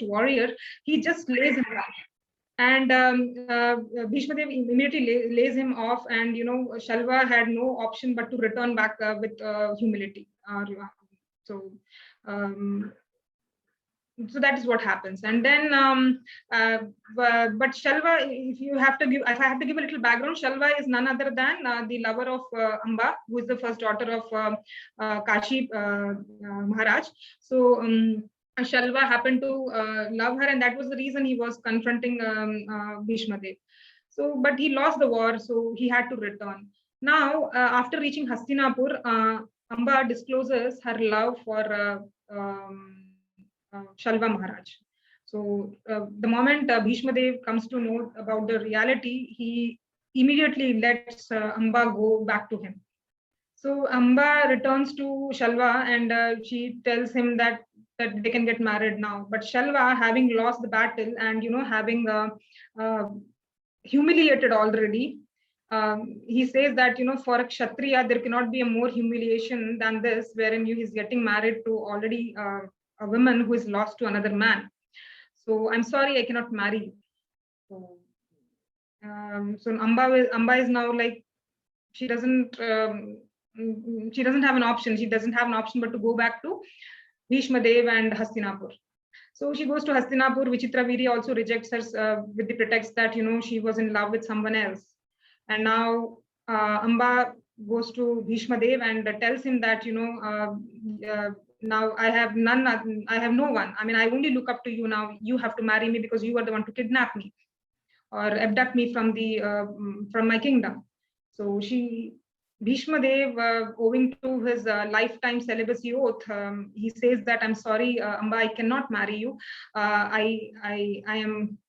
warrior, he just lays him down. And Bhishma Dev immediately lays him off, and Shalva had no option but to return back with humility. So um, so that is what happens. And then but Shalva, if I have to give a little background, Shalva is none other than the lover of Amba, who is the first daughter of Kashi Maharaj. So Shalva happened to love her, and that was the reason he was confronting Bhishma Dev. So but he lost the war, so he had to return. Now after reaching Hastinapur, Amba discloses her love for Shalva Maharaj. So the moment Bhishma Dev comes to know about the reality, he immediately lets Amba go back to him. So Amba returns to Shalva, and she tells him that they can get married now. But Shalva, having lost the battle and having humiliated already, he says that for a Kshatriya there cannot be a more humiliation than this, wherein he is getting married to already a woman who is lost to another man. So I'm sorry, I cannot marry you. So Amba is now like, she doesn't have an option. She doesn't have an option but to go back to Bhishma Dev and Hastinapur. So she goes to Hastinapur. Vichitraviri also rejects her with the pretext that she was in love with someone else. And now Amba goes to Bhishma Dev and tells him that now I have no one. I mean, I only look up to you now. You have to marry me because you are the one to kidnap me or abduct me from my kingdom. So Bhishma Dev, owing to his lifetime celibacy oath, he says that I'm sorry, Amba, I cannot marry you. I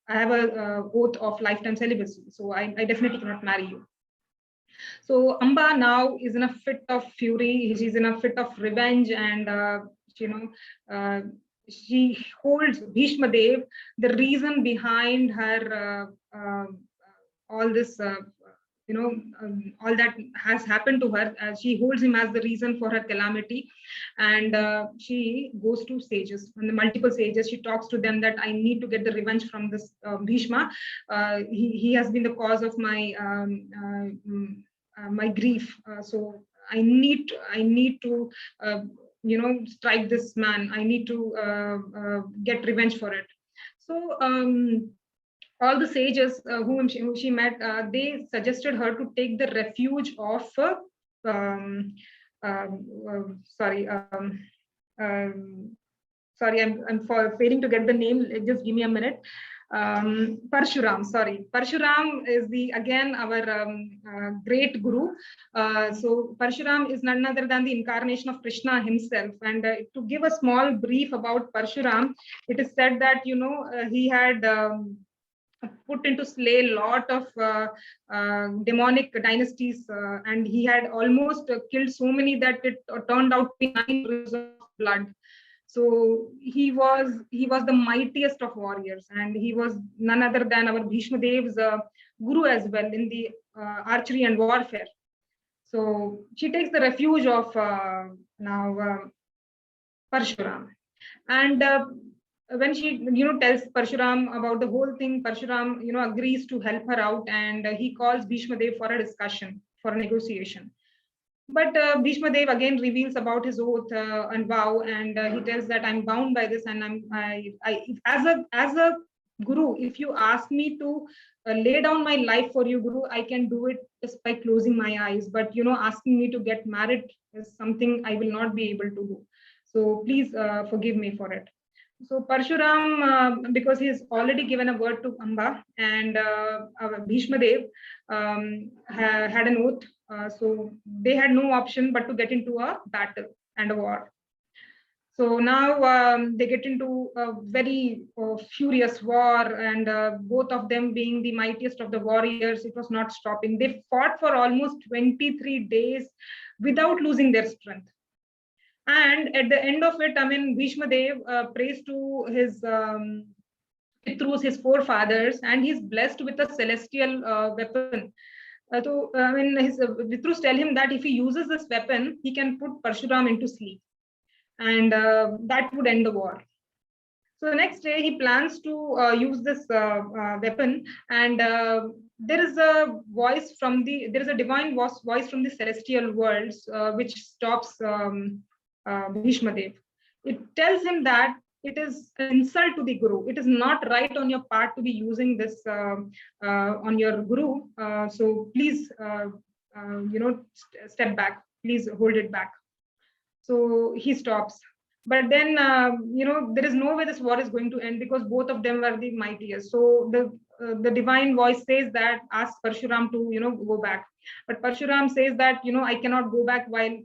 have a oath of lifetime celibacy, so I definitely cannot marry you. So Amba now is in a fit of fury. She's in a fit of revenge, and she holds Bhishma Dev, the reason behind her all this. All that has happened to her. She holds him as the reason for her calamity, and she goes to sages, and the multiple sages. She talks to them that I need to get the revenge from this Bhishma. He has been the cause of my my grief. So I need to strike this man. I need to get revenge for it. So all the sages whom she met, they suggested her to take the refuge of sorry, I'm failing to get the name. Just give me a minute. Parshuram, sorry. Parshuram is again our great guru. So Parshuram is none other than the incarnation of Krishna himself. And to give a small brief about Parshuram, it is said that he had put into slay a lot of demonic dynasties, and he had almost killed so many that it turned out to be 9 rivers of blood. So he was the mightiest of warriors, and he was none other than our Bhishma Dev's guru as well in the archery and warfare. So she takes the refuge of now Parshuram, and when she tells Parshuram about the whole thing, Parshuram agrees to help her out, and he calls Bhishma Dev for a discussion, for a negotiation. But Bhishma Dev again reveals about his oath and vow, and he tells that I'm bound by this, and as a guru, if you ask me to lay down my life for you, Guru, I can do it just by closing my eyes. But asking me to get married is something I will not be able to do. So please forgive me for it. So Parshuram, because he's already given a word to Amba, and Bhishma Dev had an oath, so they had no option but to get into a battle and a war. So now they get into a very furious war, and both of them being the mightiest of the warriors, it was not stopping. They fought for almost 23 days without losing their strength. And at the end of it, I mean, Bhishma Dev prays to his Pitrus, his forefathers, and he's blessed with a celestial weapon. So, I mean, his Pitrus tell him that if he uses this weapon, he can put Parshuram into sleep, and that would end the war. So next day he plans to use this weapon, and there is a divine voice from the celestial worlds which stops Bhishma Dev. It tells him that it is an insult to the guru. It is not right on your part to be using this on your guru. So please, step back. Please hold it back. So he stops. But then, there is no way this war is going to end, because both of them were the mightiest. So the divine voice says that, ask Parshuram to, go back. But Parshuram says that, I cannot go back while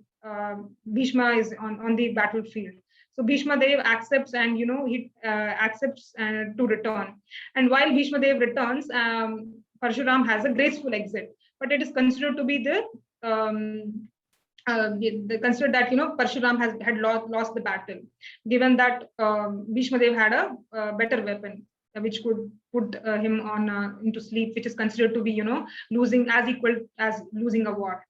Bhishma is on the battlefield. So Bhishma Dev accepts, and he accepts to return. And while Bhishma Dev returns, Parshuram has a graceful exit, but it is considered to be they considered that Parshuram had lost the battle, given that Bhishma Dev had a better weapon which could put him on into sleep, which is considered to be losing as equal as losing a war.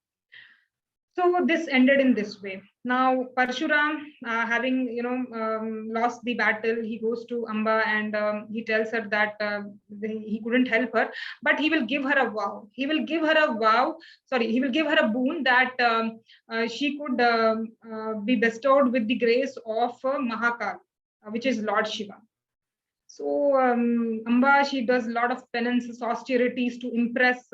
So this ended in this way. Now Parshuram, having lost the battle, he goes to Amba, and he tells her that he couldn't help her, but he will give her a vow. He will give her a vow. Sorry, he will give her a boon that she could be bestowed with the grace of Mahakal, which is Lord Shiva. So Amba, she does a lot of penances, austerities to impress.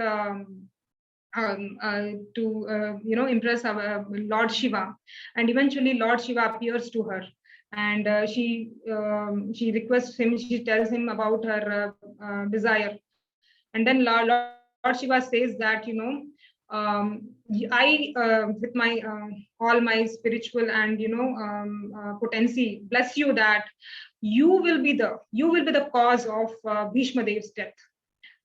Impress our Lord Shiva, and eventually Lord Shiva appears to her, and she requests him. She tells him about her desire, and then Lord Shiva says that I with my all my spiritual and potency bless you that you will be the cause of Bhishma Dev's death.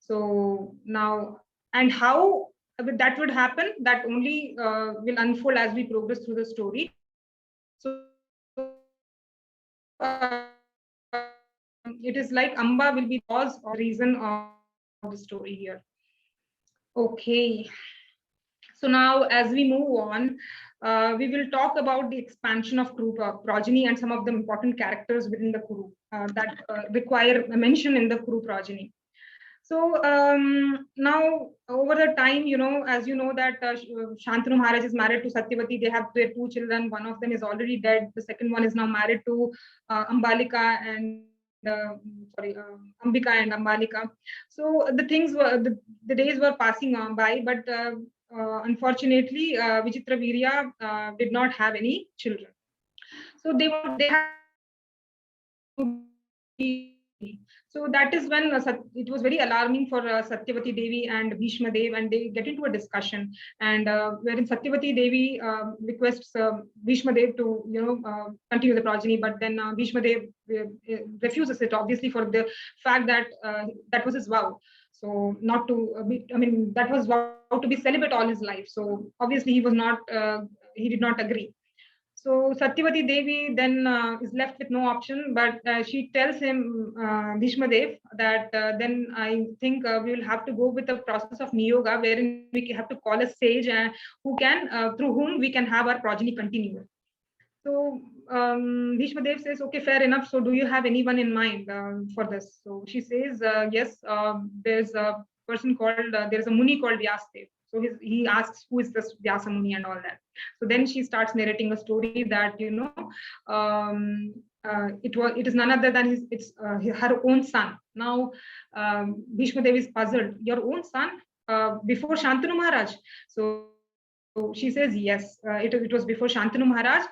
So now, and how that would happen, that only will unfold as we progress through the story. So it is like Amba will be the cause or reason of the story here. Okay. So now, as we move on, we will talk about the expansion of Kuru progeny and some of the important characters within the Kuru that require a mention in the Kuru progeny. So now, over the time, as you know that Shantanu Maharaj is married to Satyavati. They have their 2 children. One of them is already dead. The second one is now married to Ambalika and Ambika and Ambalika. So the things were the days were passing on by, but unfortunately, Vichitra Virya did not have any children. So they had. So that is when it was very alarming for Satyavati Devi and Bhishma Dev, and they get into a discussion, and wherein Satyavati Devi requests Bhishma Dev to continue the progeny, but then Bhishma Dev refuses it, obviously for the fact that that was his vow. So not to that was vow to be celibate all his life. So obviously he was not he did not agree. So Satyavati Devi then is left with no option, but she tells him, Bhishma Dev, that then I think we will have to go with the process of niyoga, wherein we have to call a sage who can, through whom we can have our progeny continue. So Bhishma Dev says, okay, fair enough. So do you have anyone in mind for this? So she says, yes, there's a person called, there's a Muni called Vyasdev. So he asks, who is this Vyasa Muni and all that. So then she starts narrating a story that, it is none other than her own son. Now, Bhishma Dev is puzzled. Your own son? Before Shantanu Maharaj? So she says, yes, it was before Shantanu Maharaj.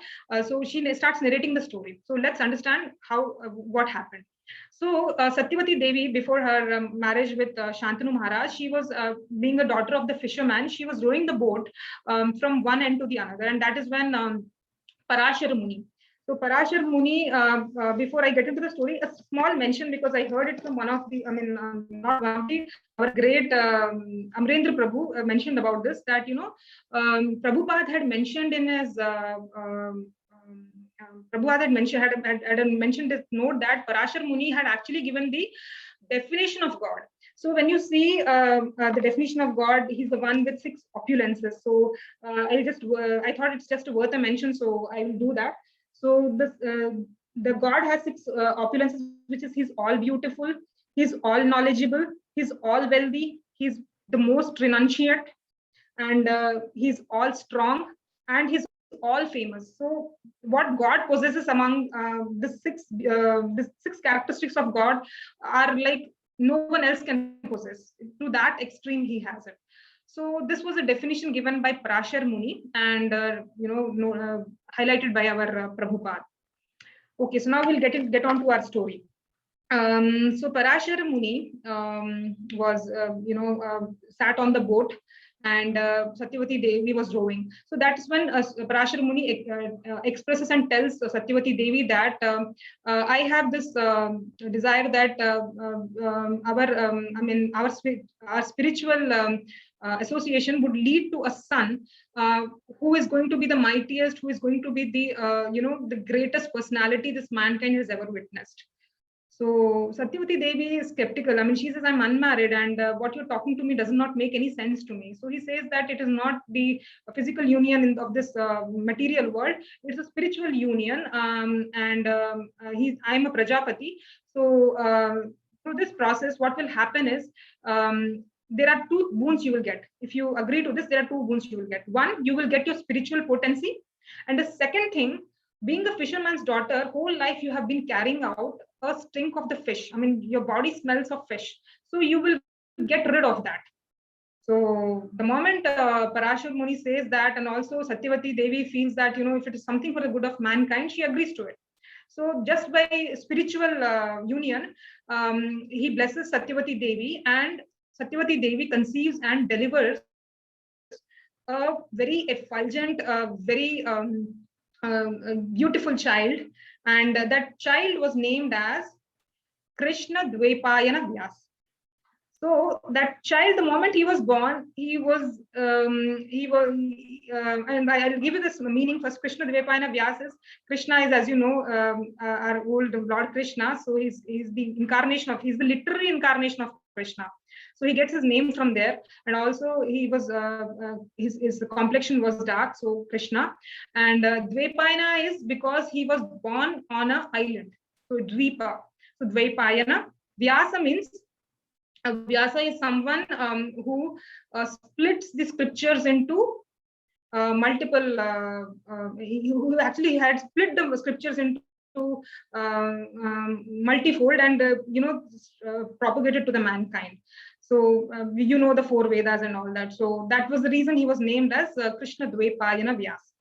So she starts narrating the story. So let's understand what happened. So Satyavati Devi, before her marriage with Shantanu Maharaj, she was being a daughter of the fisherman. She was rowing the boat from one end to the other, and that is when Parashar Muni. So Parashar Muni, before I get into the story, a small mention, because I heard it from one of the, not one of the, our great Amrendra Prabhu mentioned about this, that, Prabhupada had mentioned in his, Prabhupada had mentioned this note that Parashar Muni had actually given the definition of God. So when you see the definition of God, he's the one with 6 opulences. So I thought it's just worth a mention, so I will do that. So the god has six opulences, which is he's all beautiful, he's all knowledgeable, he's all wealthy, he's the most renunciate, and he's all strong, and he's all famous. So what God possesses among the six characteristics of God are like no one else can possess. To that extreme, he has it. So this was a definition given by Parashar Muni, and highlighted by our Prabhupada. Okay, so now we'll get on to our story. So Parashar Muni was, sat on the boat, and Satyavati Devi was rowing. So that's when Parashar Muni expresses and tells Satyavati Devi that I have this desire that our spiritual association would lead to a son who is going to be the mightiest, who is going to be the the greatest personality this mankind has ever witnessed. So Satyavati Devi is skeptical. I mean, she says, I'm unmarried, and what you're talking to me does not make any sense to me. So he says that it is not the physical union of this material world, it's a spiritual union. I'm a Prajapati. So through this process, what will happen is there are two boons you will get. If you agree to this, there are two boons you will get. One, you will get your spiritual potency. And the second thing, being a fisherman's daughter, whole life you have been carrying out a stink of the fish. I mean, your body smells of fish. So you will get rid of that. So the moment Parashar Muni says that, and also Satyavati Devi feels that, if it is something for the good of mankind, she agrees to it. So just by spiritual union, he blesses Satyavati Devi, and Satyavati Devi conceives and delivers a very effulgent, very beautiful child, and that child was named as Krishna Dvaipayana Vyas. So that child, the moment he was born, and I'll give you this meaning first. Krishna Dvaipayana Vyas is, Krishna is, as you know, our old Lord Krishna. So he's the literary incarnation of Krishna. So he gets his name from there, and also he was his complexion was dark, so Krishna. And Dvaipayana is because he was born on an island, so Dvipa. So Dvaipayana. Vyasa means Vyasa is someone who splits the scriptures into multiple. Who actually had split the scriptures into multifold, and propagated to the mankind. So the four Vedas and all that. So that was the reason he was named as Krishna Dvaipayana Vyas.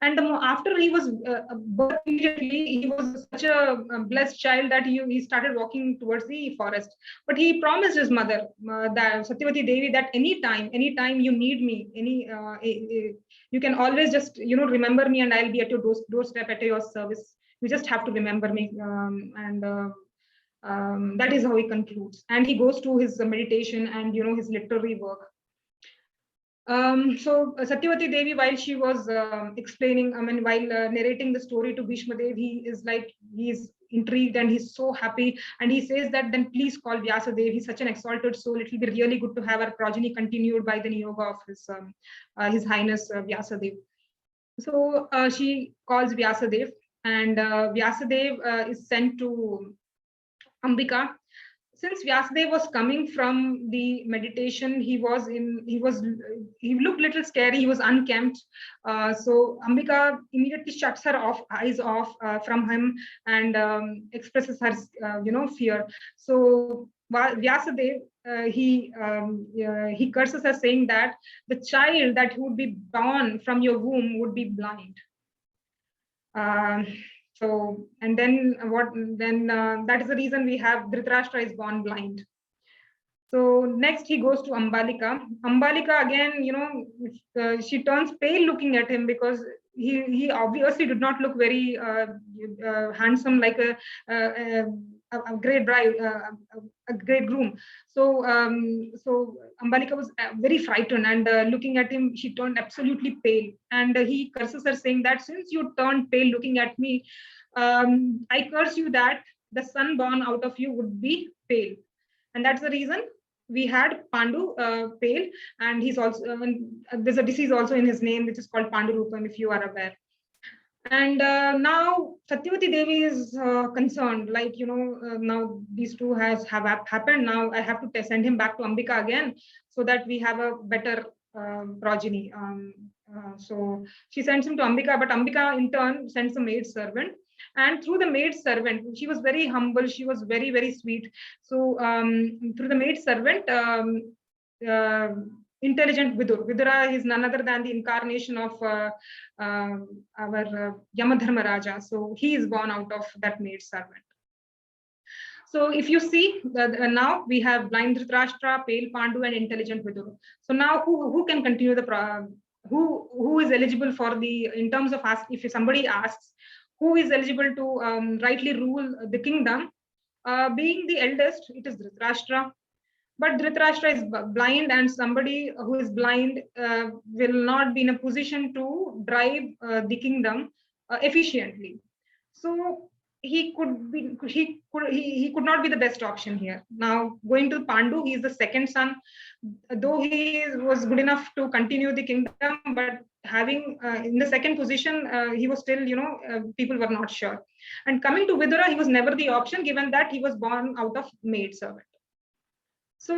And after he was birth, immediately he was such a blessed child that he started walking towards the forest. But he promised his mother, that Satyavati Devi, that anytime you need me, you can always just remember me, and I'll be at your doorstep at your service. You just have to remember me, that is how he concludes. And he goes to his meditation and his literary work. So Satyavati Devi, while she was explaining, while narrating the story to Bhishma Dev, he's intrigued and he's so happy, and he says that then please call Vyasadev. He's such an exalted soul. It will be really good to have our progeny continued by the niyoga of his Highness Vyasadev. So she calls Vyasadev, and Vyasadev is sent to Ambika. Since Vyasadev was coming from the meditation, he looked a little scary. He was unkempt. So Ambika immediately shuts her eyes off from him, and expresses her, fear. So Vyasadev, he curses her, saying that the child that would be born from your womb would be blind. So, and then that is the reason we have Dhritarashtra is born blind. So next he goes to Ambalika. Ambalika again, she turns pale looking at him, because he obviously did not look very handsome, like a great bride, a great groom. So Ambalika was very frightened, and looking at him, she turned absolutely pale, and he curses her, saying that since you turned pale looking at me, I curse you that the son born out of you would be pale. And that's the reason we had Pandu pale, and he's also there's a disease also in his name which is called Pandurupam, if you are aware. And now Satyavati Devi is concerned, like, now these two have happened. Now I have to send him back to Ambika again so that we have a better progeny. So she sends him to Ambika, but Ambika in turn sends a maid servant. And through the maid servant, she was very humble. She was very, very sweet. So through the maid servant, uh, intelligent Vidur. Vidura is none other than the incarnation of our Yamadharma Raja. So he is born out of that maid servant. So if you see now we have blind Dhritarashtra, pale Pandu, and intelligent Vidura. So now who can continue the who is eligible for the, in terms of ask, if somebody asks who is eligible to rightly rule the kingdom, being the eldest, it is Dhritarashtra. But Dhritarashtra is blind, and somebody who is blind will not be in a position to drive the kingdom efficiently. So he could not be the best option here. Now going to Pandu, he is the second son, though he was good enough to continue the kingdom, but having in the second position, he was still, people were not sure. And coming to Vidura, he was never the option, given that he was born out of maid servant. So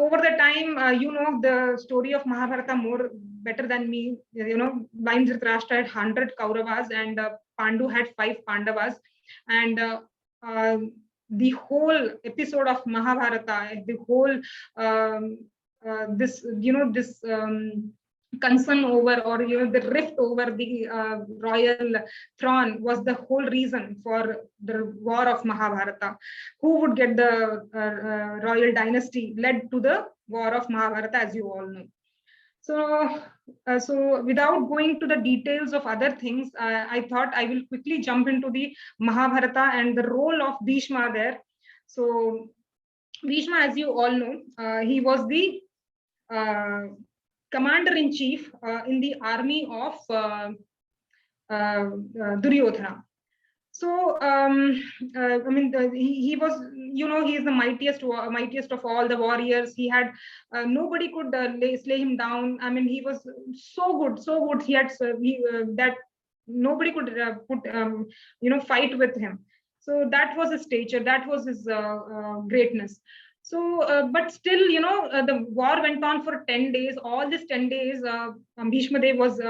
over the time, the story of Mahabharata more better than me. Blind Dhritarashtra had 100 Kauravas, and Pandu had 5 Pandavas. And the whole episode of Mahabharata, the whole this concern over, or the rift over the royal throne was the whole reason for the war of Mahabharata. Who would get the royal dynasty led to the war of Mahabharata, as you all know. So without going to the details of other things, I thought I will quickly jump into the Mahabharata and the role of Bhishma there. So Bhishma, as you all know, he was the commander-in-chief in the army of Duryodhana. So he was, he is the mightiest of all the warriors. He had nobody could slay him down. I mean, he was so good. He had that nobody could fight with him. So that was his stature. That was his greatness. So, but still, the war went on for 10 days. All these 10 days, Bhishma Dev was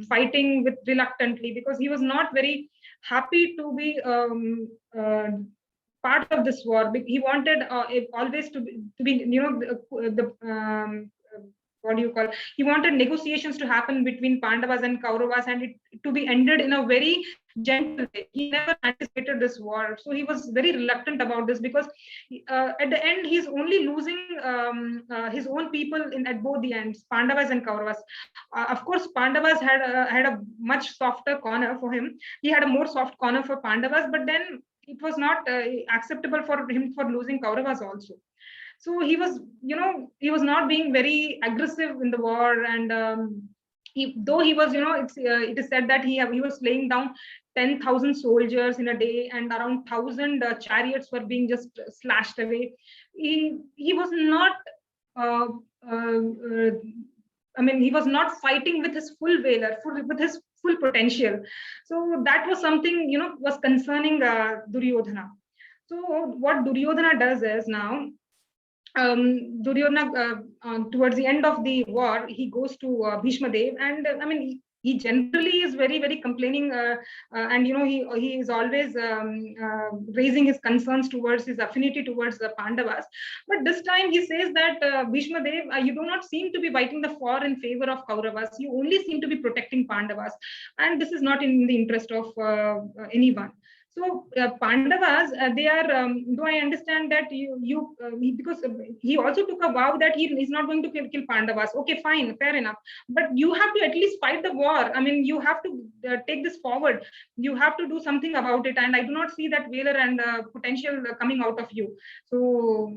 fighting with reluctantly, because he was not very happy to be part of this war. He wanted always to be what do you call? He wanted negotiations to happen between Pandavas and Kauravas, and it to be ended in a very gentle way. He never anticipated this war, so he was very reluctant about this, because at the end he's only losing his own people at both the ends, Pandavas and Kauravas. Of course, Pandavas had a much softer corner for him. He had a more soft corner for Pandavas, but then it was not acceptable for him for losing Kauravas also. So he was not being very aggressive in the war. And though he was, it is said that he was laying down 10,000 soldiers in a day, and around 1,000 chariots were being just slashed away. He was not he was not fighting with his full valor, with his full potential. So that was something, was concerning Duryodhana. So what Duryodhana does is, now Duryodhana, towards the end of the war, he goes to Bhishma Dev, and he generally is very, very complaining, and he is always raising his concerns towards his affinity towards the Pandavas. But this time he says that Bhishma Dev, you do not seem to be fighting the war in favor of Kauravas. You only seem to be protecting Pandavas, and this is not in the interest of anyone. So Pandavas, they are. Though I understand that because he also took a vow that he is not going to kill Pandavas. Okay, fine, fair enough. But you have to at least fight the war. You have to take this forward. You have to do something about it. And I do not see that valor and potential coming out of you. So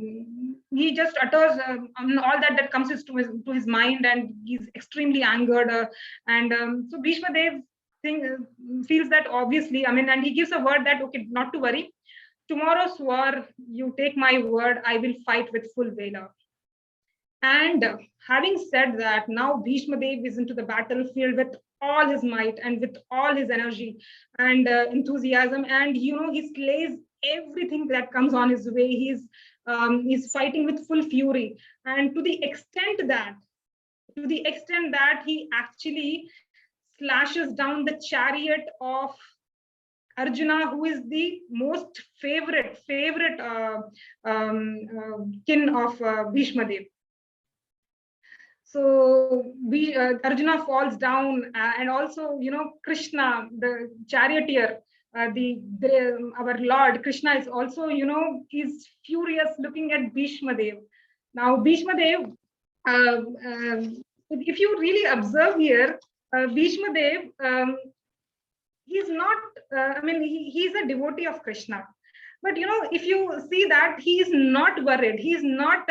he just utters all that comes to his mind, and he's extremely angered. So Bhishma Dev feels that, obviously, and he gives a word that, okay, not to worry, tomorrow's war, you take my word, I will fight with full valor. And having said that, now Bhishma Dev is into the battlefield with all his might and with all his energy and enthusiasm, and he slays everything that comes on his way. He's fighting with full fury, and to the extent that he actually slashes down the chariot of Arjuna, who is the most favorite kin of Bhishma Dev. So Arjuna falls down, and also Krishna, the charioteer, our Lord Krishna is also is furious looking at Bhishma Dev. Now Bhishma Dev, if you really observe here, Bhishma Dev, he's not. He's a devotee of Krishna. But if you see that, he is not worried. He is not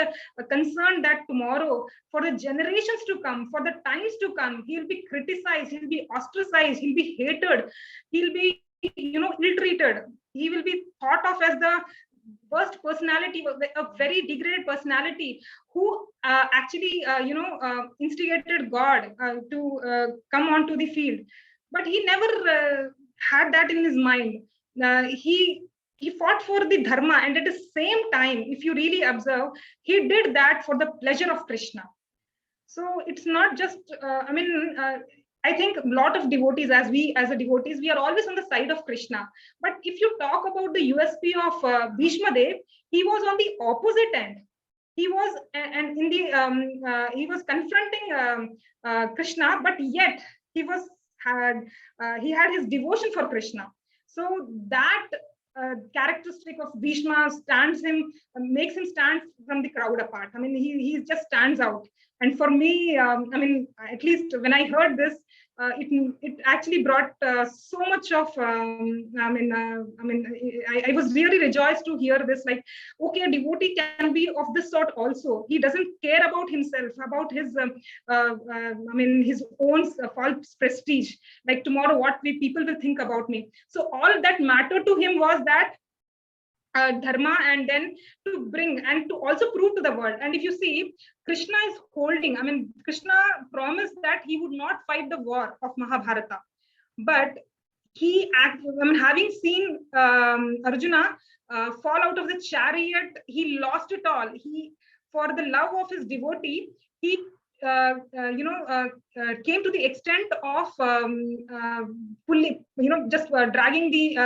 concerned that tomorrow, for the generations to come, for the times to come, he'll be criticized, he'll be ostracized, he'll be hated, he'll be ill-treated. He will be thought of as the worst personality, a very degraded personality, who actually instigated God to come onto the field. But he never had that in his mind. He fought for the dharma, and at the same time, if you really observe, he did that for the pleasure of Krishna. So it's not just I think a lot of devotees, as devotees, we are always on the side of Krishna. But if you talk about the USP of Bhishma Dev, he was on the opposite end. He was he was confronting Krishna, but yet he had his devotion for Krishna. So that characteristic of Bhishma makes him stand from the crowd apart. He just stands out. And for me, at least when I heard this, it actually brought so much of. I was really rejoiced to hear this. Like, okay, a devotee can be of this sort also. He doesn't care about himself, about his, his own false prestige. Like tomorrow, what people will think about me. So all that mattered to him was that dharma, and then to bring and to also prove to the world. And if you see, Krishna is holding, Krishna promised that he would not fight the war of Mahabharata, but having seen Arjuna fall out of the chariot, he lost it all. For the love of his devotee, he came to the extent of pulling, just dragging the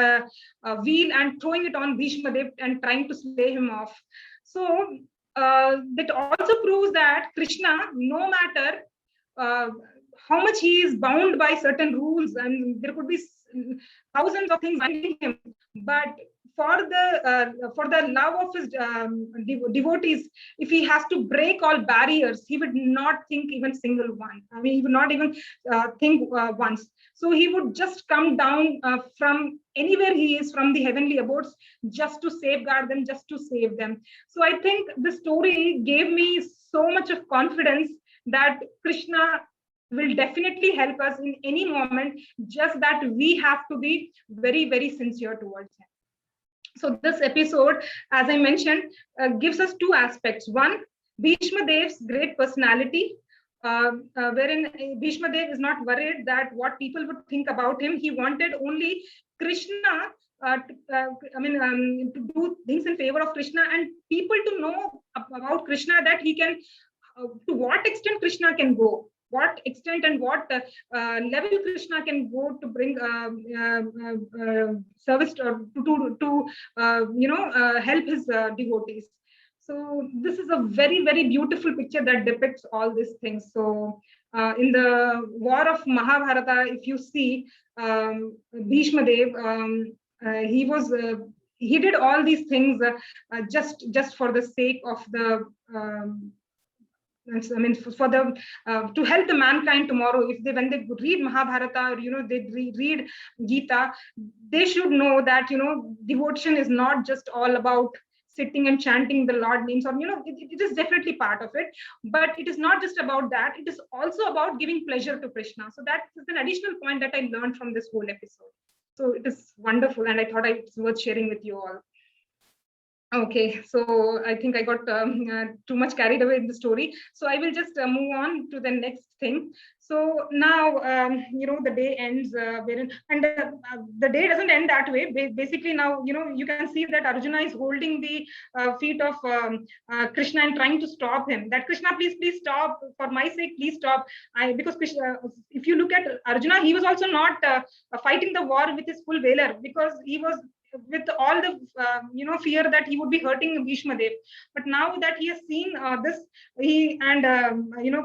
wheel and throwing it on Bhishma Dev and trying to slay him off. So that also proves that Krishna, no matter how much he is bound by certain rules, and there could be thousands of things binding him, but for the love of his devotees, if he has to break all barriers, he would not think even single one. He would not even think once. So he would just come down from anywhere he is, from the heavenly abodes, just to safeguard them, just to save them. So I think the story gave me so much of confidence that Krishna will definitely help us in any moment, just that we have to be very, very sincere towards him. So this episode, as I mentioned, gives us two aspects. One, Bhishma Dev's great personality, wherein Bhishma Dev is not worried that what people would think about him. He wanted only Krishna, to do things in favor of Krishna, and people to know about Krishna, that he can, to what extent Krishna can go, what extent and what level Krishna can go to bring service to help his devotees. So this is a very, very beautiful picture that depicts all these things. So in the war of Mahabharata, if you see, Bhishma Dev, he did all these things just for the sake of the for the to help the mankind tomorrow. When they read Mahabharata, or they read Gita, they should know that devotion is not just all about sitting and chanting the Lord names, or it is definitely part of it, but it is not just about that. It is also about giving pleasure to Krishna. So that is an additional point that I learned from this whole episode. So it is wonderful, and I thought it's worth sharing with you all. Okay, so I think I got too much carried away in the story. So I will just move on to the next thing. So now, the day ends and the day doesn't end that way. Basically, now, you can see that Arjuna is holding the feet of Krishna and trying to stop him. That Krishna, please stop. For my sake, please stop. Because Krishna, if you look at Arjuna, he was also not fighting the war with his full valor, because he was with all the fear that he would be hurting Bhishma Dev. But now that he has seen this, he and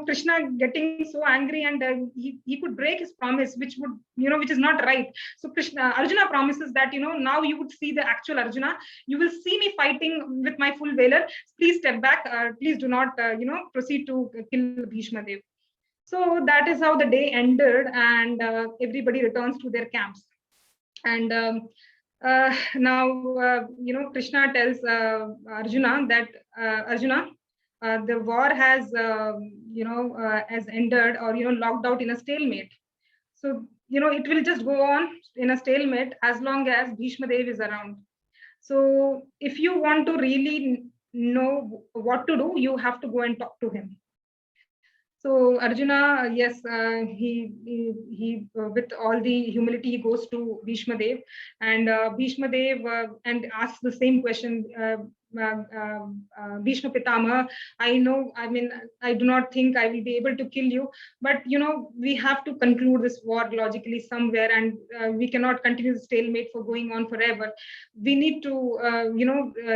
Krishna getting so angry, and he could break his promise, which would which is not right. So Arjuna promises that now you would see the actual Arjuna. You will see me fighting with my full valor. Please step back. Please do not proceed to kill Bhishma Dev. So that is how the day ended, and everybody returns to their camps. And now, Krishna tells Arjuna that Arjuna, the war has, has ended, or locked out in a stalemate. So it will just go on in a stalemate as long as Bhishma Dev is around. So if you want to really know what to do, you have to go and talk to him. So Arjuna, yes, he with all the humility, he goes to Bhishma Dev, and Bhishma Dev and asks the same question. Bhishma Pitama, I know, I mean, I do not think I will be able to kill you, but we have to conclude this war logically somewhere, and we cannot continue the stalemate for going on forever. We need to,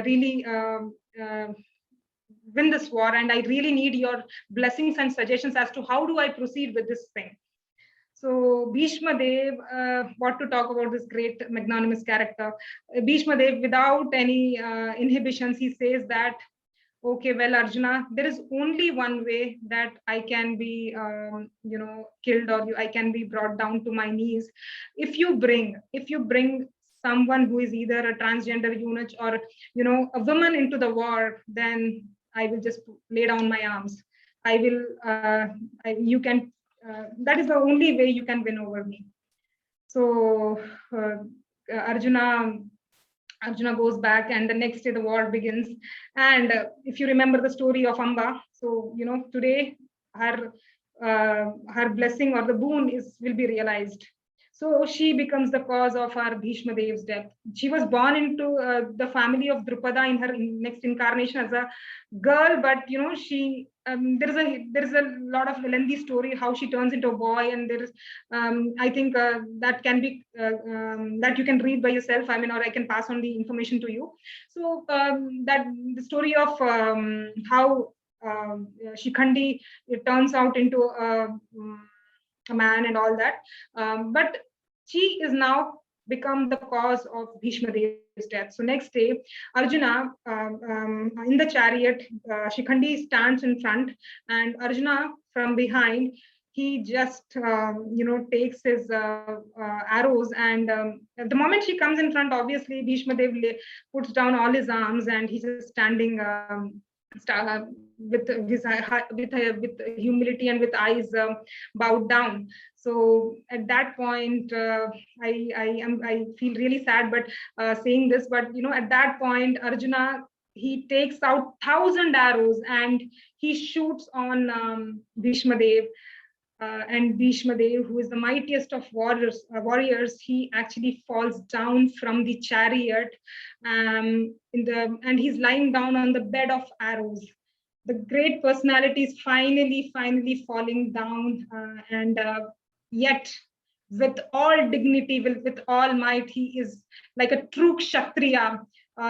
really win this war, and I really need your blessings and suggestions as to how do I proceed with this thing. So Bhishma Dev, what to talk about this great magnanimous character? Bhishma Dev, without any inhibitions, he says that, okay, well, Arjuna, there is only one way that I can be, killed, or I can be brought down to my knees. If you bring someone who is either a transgender eunuch or, a woman into the war, then I will just lay down my arms. I will, you can, that is the only way you can win over me. So Arjuna goes back, and the next day the war begins. And if you remember the story of Amba, so today her blessing, or the boon, will be realized. So she becomes the cause of our Bhishma Dev's death. She was born into the family of Drupada in her next incarnation as a girl, but she there is a lot of lengthy story how she turns into a boy, and there is I think that can be that you can read by yourself. I mean, or I can pass on the information to you. So that the story of how Shikhandi, it turns out into a man and all that, but she is now become the cause of Bhishma Dev's death. So next day, Arjuna, in the chariot, Shikhandi stands in front, and Arjuna from behind, he just takes his arrows, and the moment she comes in front, obviously Bhishma Dev puts down all his arms, and he's just standing with his with humility and with eyes bowed down. So at that point, I feel really sad, but saying this, but at that point, Arjuna, he takes out 1,000 arrows and he shoots on Bhishma Dev. And Bhishma Dev, who is the mightiest of warriors, he actually falls down from the chariot, and he's lying down on the bed of arrows. The great personality is finally falling down, and yet with all dignity, with all might, he is like a true Kshatriya,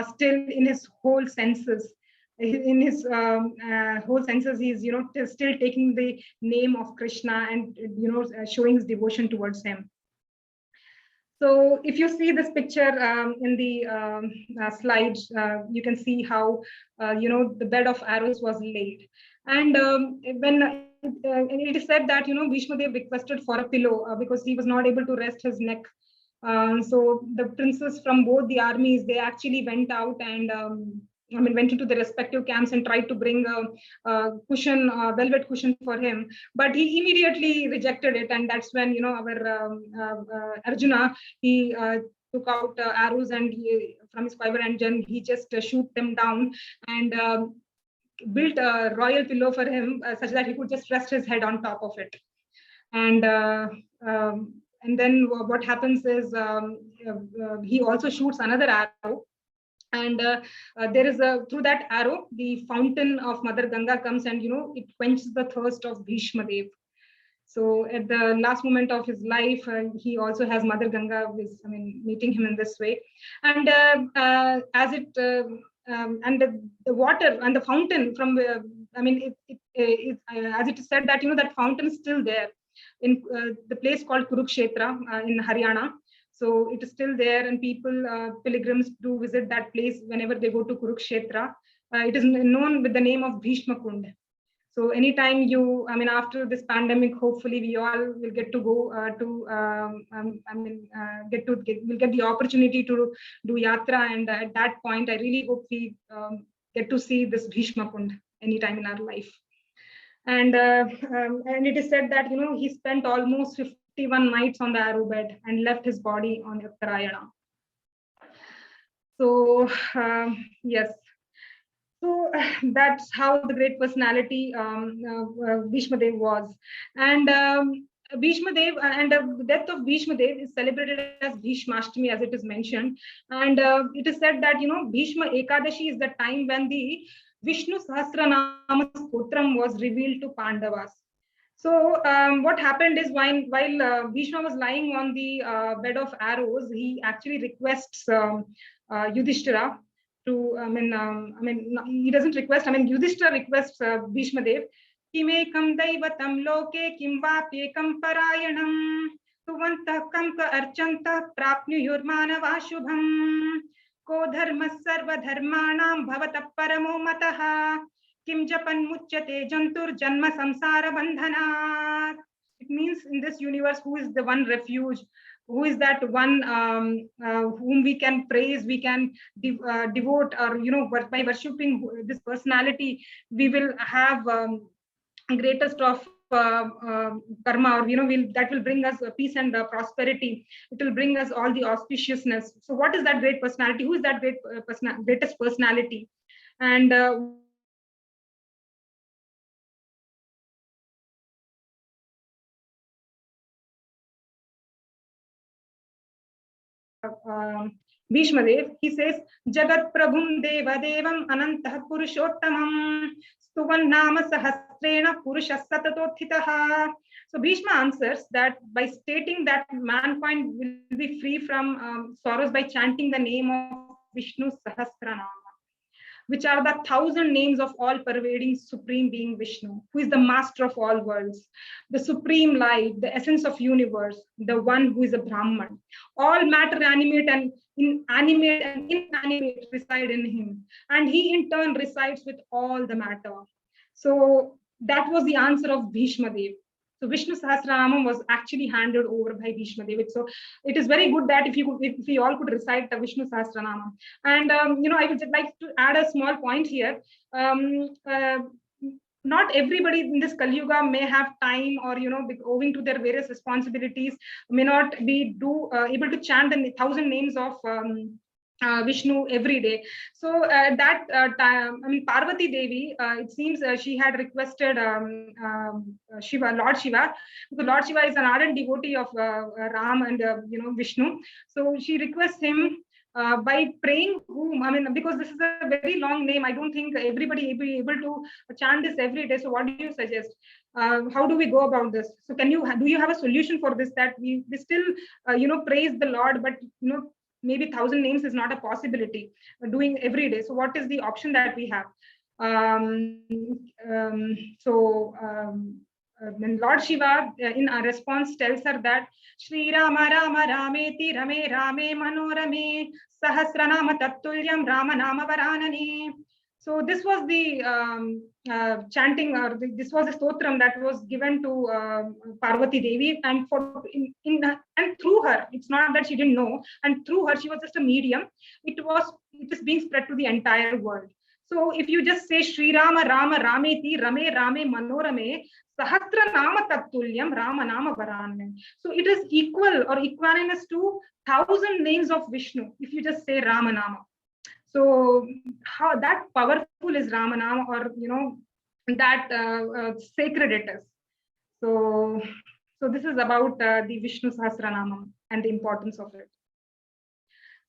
still in his whole senses. In his whole senses, he's still taking the name of Krishna, and showing his devotion towards him. So if you see this picture in the slides, you can see how the bed of arrows was laid, and when it is said that Bhishma Dev requested for a pillow because he was not able to rest his neck. So the princes from both the armies, they actually went out and went into the respective camps and tried to bring a cushion, a velvet cushion for him, but he immediately rejected it, and that's when our Arjuna, he took out arrows and from his quiver, and then he just shoot them down, and built a royal pillow for him, such that he could just rest his head on top of it. And and then what happens is he also shoots another arrow, and there is a, through that arrow, the fountain of Mother Ganga comes, and it quenches the thirst of Bhishma Dev. So at the last moment of his life, he also has Mother Ganga, meeting him in this way. And as it and the water and the fountain from as it is said that that fountain is still there in the place called Kurukshetra in Haryana. So it is still there, and people, pilgrims, do visit that place whenever they go to Kurukshetra. It is known with the name of Bhishma Kund. So anytime after this pandemic, hopefully we all will get to go we'll get the opportunity to do yatra, and at that point, I really hope we get to see this Bhishma Kund anytime in our life. And it is said that he spent almost 51 nights on the arrow bed and left his body on Uttarayana. So yes. So that's how the great personality Bhishma Dev was. And Bhishma Dev and the death of Bhishma Dev is celebrated as Bhishmashtami, as it is mentioned. And it is said that Bhishma Ekadashi is the time when the Vishnu Sahasranama Stotram was revealed to Pandavas. So what happened is while Bhishma was lying on the bed of arrows, he actually requests Yudhishthira to, he doesn't request, Yudhishthira requests Bhishma Dev, Kimekam Daivatam Loke Kim Vapyekam Parayanam Tuvantah Kamka Archanta Prapnuyurmanava Shubham Ko Dharma Sarva Dharmanam Bhavata Paramo Mataha Kim Japan Muchyate Jantur Janma Samsara Bandhanat. It means in this universe, who is the one refuge? Who is that one whom we can praise, we can devote, or by worshipping this personality, we will have greatest of karma, or that will bring us peace and prosperity. It will bring us all the auspiciousness. So what is that great personality? Who is that greatest personality? And Bhishma Dev, he says, Jagat Prabhum Deva Devam Anantah Purushottamam Stuvan Nama Sahasrena Purusha Satatothitaha. So Bhishma answers that by stating that mankind will be free from sorrows by chanting the name of Vishnu Sahasranama, which are the 1,000 names of all pervading supreme being Vishnu, who is the master of all worlds, the supreme life, the essence of universe, the one who is a Brahman. All matter, animate and inanimate reside in him, and he in turn resides with all the matter. So that was the answer of Bhishma Dev. So Vishnu Sahasranamam was actually handed over by Bhishma Dev. So it is very good that if we all could recite the Vishnu Sahasranamam. And I would just like to add a small point here. Not everybody in this Kali Yuga may have time, or owing to their various responsibilities, may not be able to chant the 1,000 names of Vishnu every day. So that time, Parvati Devi, it seems she had requested Shiva, Lord Shiva, because Lord Shiva is an ardent devotee of Ram and Vishnu. So she requests him by praying whom, because this is a very long name, I don't think everybody will be able to chant this every day. So what do you suggest? How do we go about this? So do you have a solution for this, that we still praise the Lord, but maybe 1,000 names is not a possibility doing every day. So what is the option that we have? Then Lord Shiva in a response tells her that Shri Rama Rama Rameti Rame Rame Manorame Sahasranama Tattulyam Rama Nama Varanane. So this was the chanting, or this was the stotram that was given to Parvati Devi, and and through her, it's not that she didn't know, and through her, she was just a medium. It is being spread to the entire world. So if you just say Sri Rama Rama Rameti Rame Rame Manorame Sahasra Nama Tattulyam Rama Nama Varanyam. So it is equal or equanimous to 1,000 names of Vishnu if you just say Rama Nama. So how that powerful is Rama Nama, or that sacred it is. So this is about the Vishnu Sahasranama and the importance of it.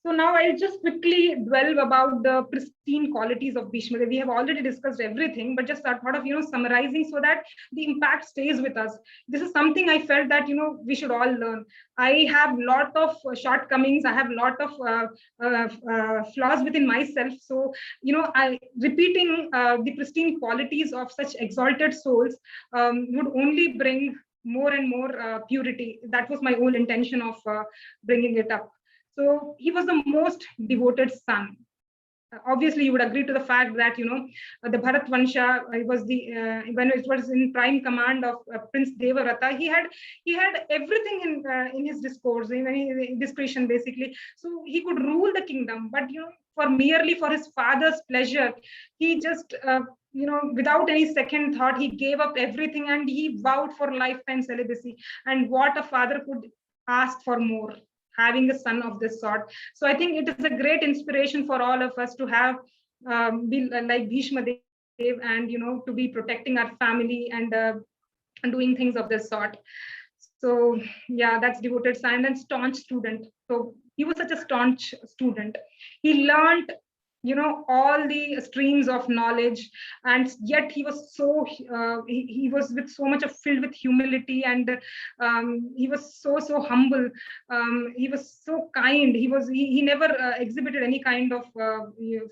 So now I'll just quickly dwell about the pristine qualities of Bhishma. We have already discussed everything, but just thought of summarizing so that the impact stays with us. This is something I felt that we should all learn. I have lot of shortcomings. I have lot of flaws within myself. So I repeating the pristine qualities of such exalted souls would only bring more and more purity. That was my whole intention of bringing it up. So he was the most devoted son. Obviously, you would agree to the fact that the Bharat Vansha was the when it was in prime command of Prince Devarata. He had everything in his discourse, in discretion basically. So he could rule the kingdom, but for his father's pleasure, he just without any second thought, he gave up everything and he vowed for lifetime celibacy. And what a father could ask for more, having a son of this sort. So I think it is a great inspiration for all of us to have be like Bhishma Dev, and to be protecting our family and doing things of this sort. So yeah, that's devoted son and staunch student. So he was such a staunch student. He learned all the streams of knowledge, and yet he was so he was with so much of filled with humility, and he was so humble. He was so kind. He never exhibited any kind of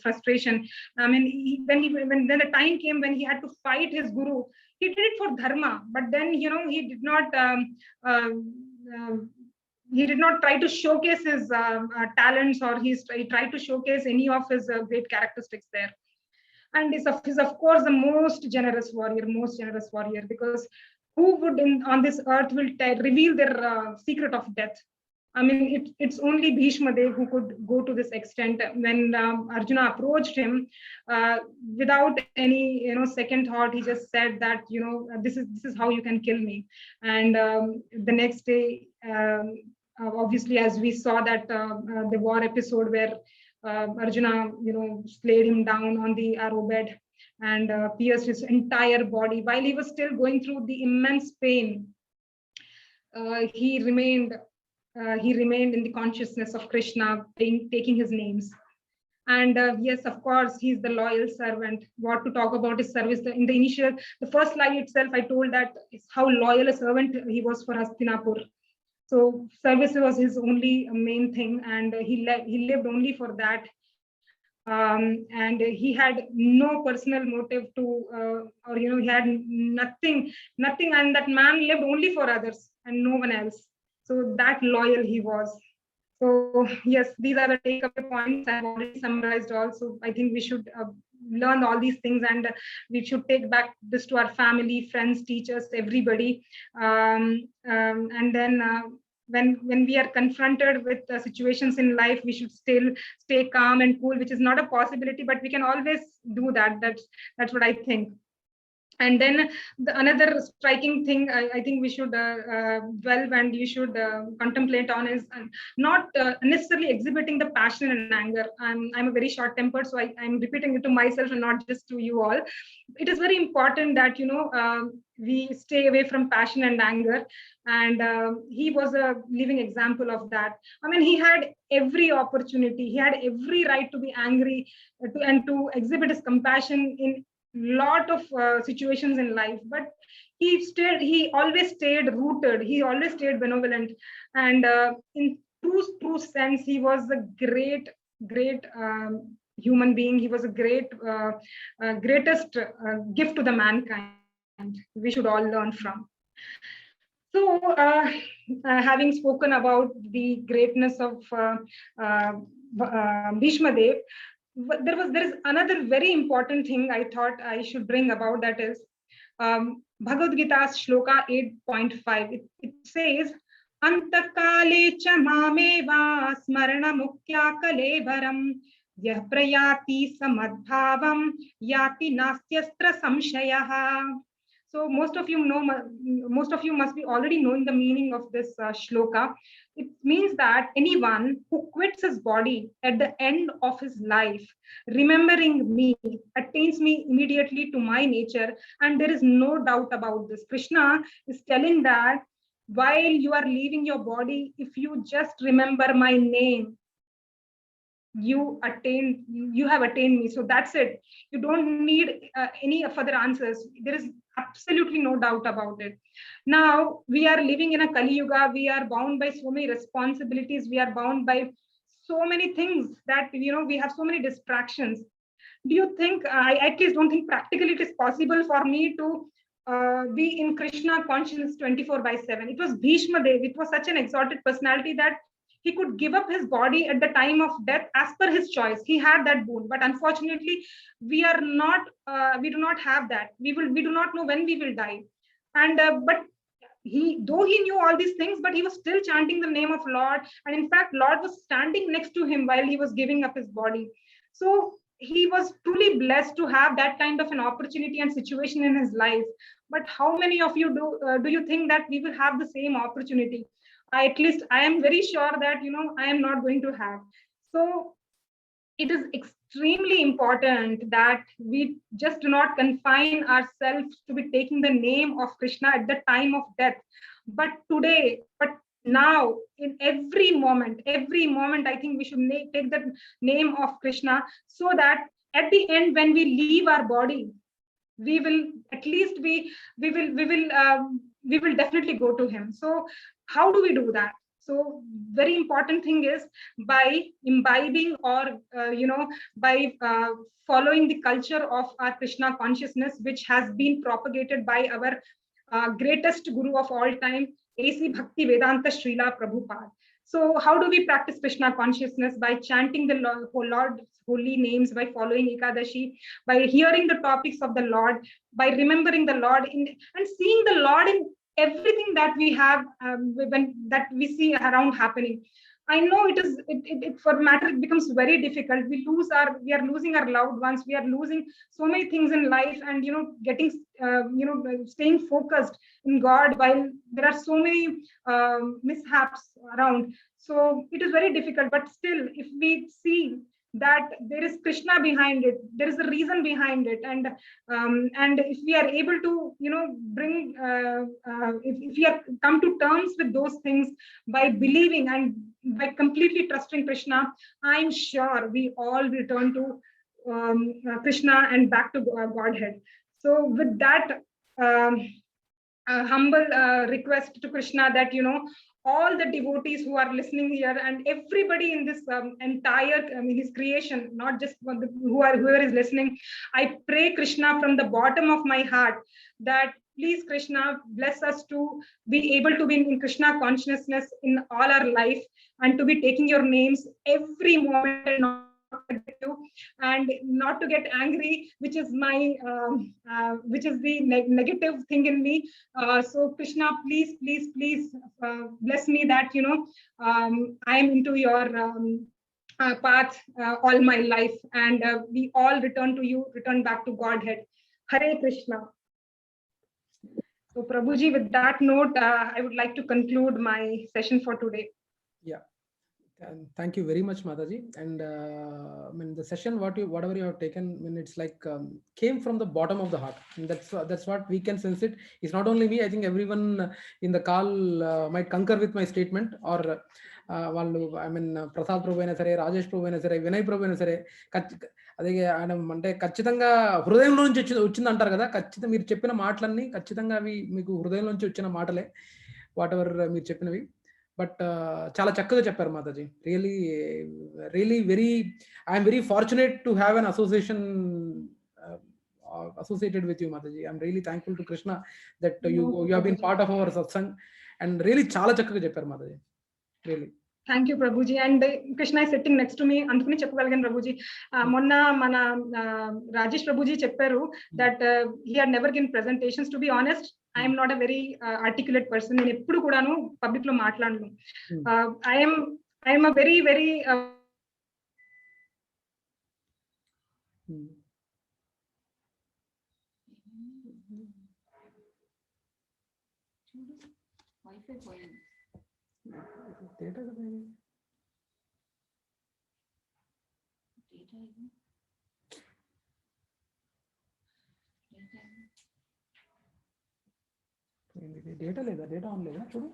frustration. I mean, when then the time came when he had to fight his guru, he did it for dharma, but then he did not he did not try to showcase his talents, or he tried to showcase any of his great characteristics there. And he's of course the most generous warrior, because who would on this earth will reveal their secret of death? I mean, it's only Bhishma Dev who could go to this extent. When Arjuna approached him, without any second thought, he just said that this is how you can kill me. And the next day, obviously, as we saw that the war episode where Arjuna slayed him down on the arrow bed and pierced his entire body while he was still going through the immense pain. He remained in the consciousness of Krishna, taking his names. And yes, of course, he's the loyal servant. What to talk about his service? In the first slide itself, I told that how loyal a servant he was for Hastinapur. So service was his only main thing, and he lived only for that. And he had no personal motive to, or he had nothing, and that man lived only for others and no one else. So that loyal he was. So yes, these are the takeaway points I've already summarized. Also, I think we should learn all these things, and we should take back this to our family, friends, teachers, everybody. And then when we are confronted with situations in life, we should still stay calm and cool, which is not a possibility, but we can always do that. That's what I think. And then another striking thing I think we should dwell and you should contemplate on is not necessarily exhibiting the passion and anger. I'm a very short-tempered, so I'm repeating it to myself and not just to you all. It is very important that we stay away from passion and anger, and he was a living example of that. I mean, he had every opportunity, he had every right to be angry and to exhibit his compassion in lot of situations in life, but he always stayed rooted, he always stayed benevolent, and in true sense, he was a great human being. He was a greatest gift to the mankind we should all learn from. So having spoken about the greatness of Bhishma Dev, there is another very important thing I thought I should bring about, that is Bhagavad Gita's Shloka 8.5. It says, Antakale cha mameva smarana mukya kalevaram Yah prayati samadbhavam yati nastyastra samshayah. So most of you know, most of you must be already knowing the meaning of this shloka. It means that anyone who quits his body at the end of his life, remembering me, attains me immediately to my nature, and there is no doubt about this. Krishna is telling that while you are leaving your body, if you just remember my name, you have attained me. So that's it. You don't need any further answers. There is absolutely no doubt about it. Now we are living in a Kali Yuga. We are bound by so many responsibilities. We are bound by so many things that, we have so many distractions. Do you think, I at least don't think practically it is possible for me to be in Krishna consciousness 24/7? It was Bhishma Dev. It was such an exalted personality that he could give up his body at the time of death as per his choice. He had that boon, but unfortunately, we are not. We do not have that. We do not know when we will die, and but though he knew all these things, but he was still chanting the name of Lord, and in fact, Lord was standing next to him while he was giving up his body. So he was truly blessed to have that kind of an opportunity and situation in his life. But how many of you do you think that we will have the same opportunity? At least I am very sure that I am not going to have. So it is extremely important that we just do not confine ourselves to be taking the name of Krishna at the time of death, but today, but now, in every moment, I think we should take the name of Krishna, so that at the end, when we leave our body, we will at least be, we will definitely go to him. So how do we do that? So very important thing is by imbibing, or by following the culture of our Krishna consciousness, which has been propagated by our greatest guru of all time, A.C. Bhakti Vedanta Srila Prabhupada. So how do we practice Krishna consciousness? By chanting the Lord's holy names, by following Ekadashi, by hearing the topics of the Lord, by remembering the Lord and seeing the Lord in everything that we have, that we see around happening. I know it for matter, it becomes very difficult. We are losing our loved ones. We are losing so many things in life, and getting staying focused in God while there are so many mishaps around. So it is very difficult. But still, if we see that there is Krishna behind it, there is a reason behind it, and if we are able to bring if we have come to terms with those things by believing and by completely trusting Krishna, I'm sure we all return to Krishna and back to Godhead. So with that humble request to Krishna, that all the devotees who are listening here and everybody in this entire his creation, not just whoever is listening, I pray Krishna from the bottom of my heart that please Krishna bless us to be able to be in Krishna consciousness in all our life, and to be taking your names every moment, and not to get angry, which is my which is the negative thing in me. So Krishna, please bless me that I am into your path all my life, and we all return back to Godhead. Hare Krishna. So Prabhuji, with that note, I would like to conclude my session for today. Yeah. And thank you very much, Mataji. And I mean, the session, whatever you have taken, I mean, it's like came from the bottom of the heart. And that's what we can sense it. It's not only me. I think everyone in the call might concur with my statement. Or I mean, Prasad Prabhu అయినా సరే, రాజేష్ ప్రభు అయినా సరే, వినయ్ ప్రభు అయినా సరే, అదే ఆయన అంటే ఖచ్చితంగా హృదయంలో నుంచి వచ్చింది అంటారు కదా. ఖచ్చితంగా మీరు చెప్పిన మాటలన్నీ ఖచ్చితంగా అవి మీకు హృదయం నుంచి వచ్చిన మాటలే, వాట్ ఎవర్ మీరు చెప్పినవి. బట్ చాలా చక్కగా చెప్పారు Mataji. Really I'm very fortunate to have an association associated with you, Mataji. I'm really thankful to Krishna that you have been part of our satsang, and really చాలా చక్కగా చెప్పారు Mataji. Really. Thank you, Prabhuji. And Krishna is sitting next to me. అందుకని చెప్పగలిగాను Prabhuji. మొన్న మన Rajesh Prabhuji చెప్పారు that he had never given presentations. To be honest, I am not a very articulate person. నేను ఎప్పుడు కూడాను public లో మాట్లాడను. I am a very చూడు వైఫై పోయింది. డేటా కదా ఇది. డేటా ఇది. డేటా లేదా? డేటా ఆన్ లేదా? చూడు.